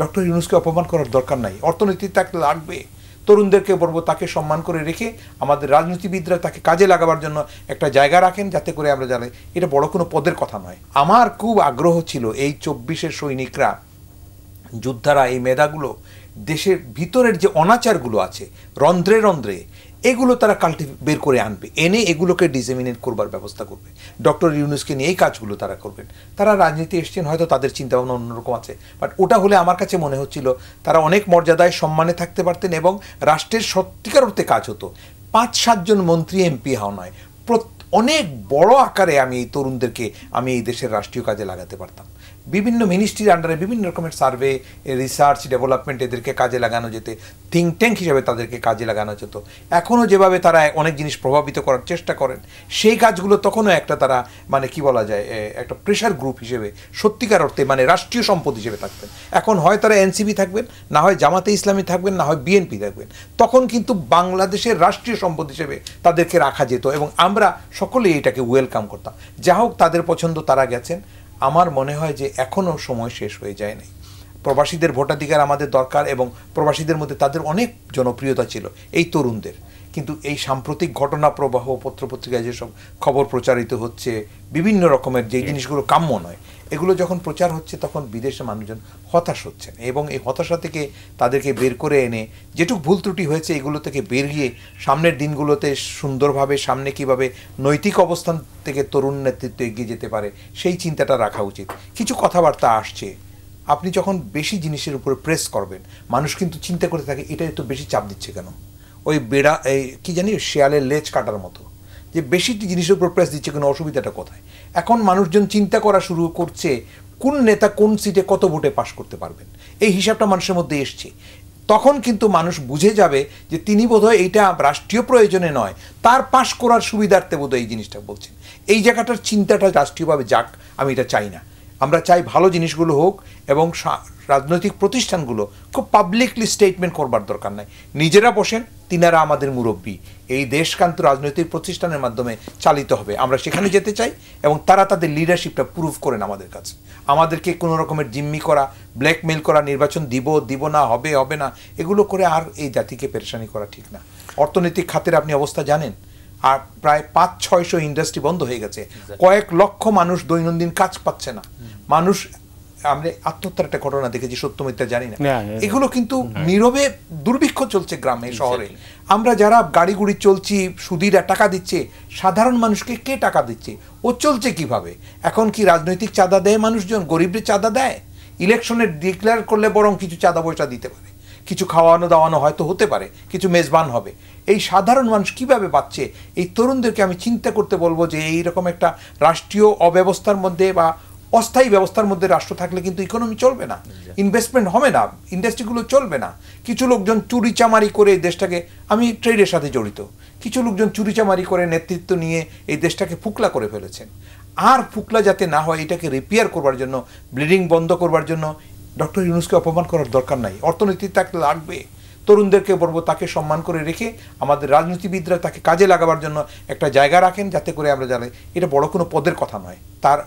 Doctor ইউনূসকে অপমান করার দরকার নাই, অর্থনীতি তাকে লাগবে। তরুণদেরকে বলবো তাকে সম্মান করে রেখে আমাদের রাজনীতিবিদরা তাকে কাজে লাগাবার জন্য একটা জায়গা রাখেন, যাতে করে আমরা জানি এটা বড় কোনো পদের কথা নয়। আমার খুব আগ্রহ ছিল এই 24-এর সৈনিকরা, যোদ্ধারা, এই মেধাগুলো দেশের ভিতরের যে অনাচারগুলো আছে রন্ধ্রে রন্ধ্রে, এগুলো তারা বের করে আনবে, এনে এগুলোকে ডিসেমিনেট করবার ব্যবস্থা করবে। ডক্টর ইউনূসকে নিয়ে এই কাজগুলো তারা করবেন। তারা রাজনীতি এসছেন, হয়তো তাদের চিন্তাভাবনা অন্যরকম আছে, বাট ওটা হলে আমার কাছে মনে হচ্ছিল তারা অনেক মর্যাদায় সম্মানে থাকতে পারতেন এবং রাষ্ট্রের সত্যিকার অর্থে কাজ হতো। 5-7 জন মন্ত্রী এমপি হওয়া নয়, অনেক বড় আকারে আমি এই তরুণদেরকে আমি এই দেশের রাষ্ট্রীয় কাজে লাগাতে পারতাম। বিভিন্ন মিনিস্ট্রির আন্ডারে বিভিন্ন রকমের সার্ভে, রিসার্চ, ডেভেলপমেন্ট, এদেরকে কাজে লাগানো যেতে, থিঙ্ক ট্যাঙ্ক হিসেবে তাদেরকে কাজে লাগানো যেত। এখনও যেভাবে তারা অনেক জিনিস প্রভাবিত করার চেষ্টা করেন, সেই কাজগুলো তখনও একটা তারা মানে কি বলা যায় একটা প্রেশার গ্রুপ হিসেবে সত্যিকার অর্থে মানে রাষ্ট্রীয় সম্পদ হিসেবে থাকতেন। এখন হয় তারা এনসিপি থাকবেন, না হয় জামাতে ইসলামী থাকবেন, না হয় বিএনপি থাকবেন। তখন কিন্তু বাংলাদেশের রাষ্ট্রীয় সম্পদ হিসেবে তাদেরকে রাখা যেত এবং আমরা সকলেই এটাকে ওয়েলকাম করতাম। যা হোক, তাদের পছন্দ, তারা গেছেন। আমার মনে হয় যে এখনও সময় শেষ হয়ে যায় নাই। প্রবাসীদের ভোটাধিকার আমাদের দরকার এবং প্রবাসীদের মধ্যে তাদের অনেক জনপ্রিয়তা ছিল এই তরুণদের। কিন্তু এই সাম্প্রতিক ঘটনা প্রবাহ, পত্রপত্রিকায় যেসব খবর প্রচারিত হচ্ছে, বিভিন্ন রকমের যে জিনিসগুলো কাম্য নয়, এগুলো যখন প্রচার হচ্ছে তখন বিদেশে মানুষজন হতাশ হচ্ছেন এবং এই হতাশা থেকে তাদেরকে বের করে এনে যেটুকু ভুল ত্রুটি হয়েছে এগুলো থেকে বের গিয়ে সামনের দিনগুলোতে সুন্দরভাবে সামনে কিভাবে নৈতিক অবস্থান থেকে তরুণ নেতৃত্ব এগিয়ে যেতে পারে সেই চিন্তাটা রাখা উচিত। কিছু কথাবার্তা আসছে, আপনি যখন বেশি জিনিসের উপরে প্রেস করবেন, মানুষ কিন্তু চিন্তা করে থাকে এটা তো বেশি চাপ দিচ্ছে কেন, ওই বেড়া এই কী জানি শেয়ালের লেজ কাটার মতো, যে বেশি জিনিসের উপর প্রেস দিচ্ছে কোনো অসুবিধাটা কোথায়। এখন মানুষজন চিন্তা করা শুরু করছে কোন নেতা কোন সিটে কত ভোটে পাশ করতে পারবেন, এই হিসাবটা মানুষের মধ্যে এসছে। তখন কিন্তু মানুষ বুঝে যাবে যে তিনি বোধহয় এইটা রাষ্ট্রীয় প্রয়োজনে নয়, তার পাশ করার সুবিধার্থে বোধহয় এই জিনিসটা বলছেন। এই জায়গাটার চিন্তাটা রাষ্ট্রীয়ভাবে যাক, আমি এটা চাই না। আমরা চাই ভালো জিনিসগুলো হোক এবং রাজনৈতিক প্রতিষ্ঠানগুলো খুব পাবলিকলি স্টেটমেন্ট করবার দরকার নাই, নিজেরা বসেন, তিনারা আমাদের মুরব্বী, এই দেশকান্ত রাজনৈতিক প্রতিষ্ঠানের মাধ্যমে চালিত হবে, আমরা সেখানে যেতে চাই এবং তারা তাদের লিডারশিপটা প্রুভ করেন আমাদের কাছে। আমাদেরকে কোনো রকমের জিম্মি করা, ব্ল্যাকমেল করা, নির্বাচন দিব না, হবে না, এগুলো করে আর এই জাতিকে পেরেশানি করা ঠিক না। অর্থনৈতিক খাতের আপনি অবস্থা জানেন, আর প্রায় 500-600 ইন্ডাস্ট্রি বন্ধ হয়ে গেছে, কয়েক লক্ষ মানুষ দৈনন্দিন কাজ পাচ্ছে না। মানুষ, আমরা আত্মহত্যার একটা ঘটনা দেখেছি, সত্য মিথ্যা জানি না, এগুলো কিন্তু নীরবে দুর্ভিক্ষ চলছে গ্রামে শহরে। আমরা যারা গাড়ি গুড়ি চলছি, সুদীরা টাকা দিচ্ছে, সাধারণ মানুষকে কে টাকা দিচ্ছে, ও চলছে কিভাবে? এখন কি রাজনৈতিক চাঁদা দেয় মানুষজন? গরিবদের চাঁদা দেয়? ইলেকশনে ডিক্লেয়ার করলে বরং কিছু চাঁদা পয়সা দিতে পারে, কিছু খাওয়ানো দাওয়ানো হয়তো হতে পারে, কিছু মেজবান হবে। এই সাধারণ মানুষ কিভাবে পাচ্ছে? এই তরুণদেরকে আমি চিন্তা করতে বলবো যে এইরকম একটা রাষ্ট্রীয় অব্যবস্থার মধ্যে বা অস্থায়ী ব্যবস্থার মধ্যে রাষ্ট্র থাকলে কিন্তু ইকোনমি চলবে না, ইনভেস্টমেন্ট হবে না, ইন্ডাস্ট্রিগুলো চলবে না। কিছু লোকজন চুরিচামারি করে এই দেশটাকে, আমি ট্রেডের সাথে জড়িত, কিছু লোকজন চুরিচামারি করে নেতৃত্ব নিয়ে এই দেশটাকে ফুকলা করে ফেলেছেন। আর ফুকলা যাতে না হয়, এটাকে রিপেয়ার করবার জন্য, ব্লিডিং বন্ধ করবার জন্য ডক্টর ইউনূসকে অপমান করার দরকার নাই, অর্থনীতি তাকে লাগবে। তরুণদেরকে বলবো তাকে সম্মান করে রেখে আমাদের রাজনীতিবিদরা তাকে কাজে লাগাবার জন্য একটা জায়গা রাখেন, যাতে করে আমরা জানি এটা বড় কোনো পদের কথা নয়, তার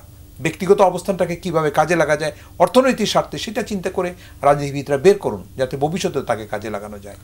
ব্যক্তিগত অবস্থানটাকে কিভাবে কাজে লাগা যায় অর্থনৈতিক স্বার্থে সেটা চিন্তা করে রাজনীতিবিদরা বের করুন, যাতে ভবিষ্যতে তাকে কাজে লাগানো যায়।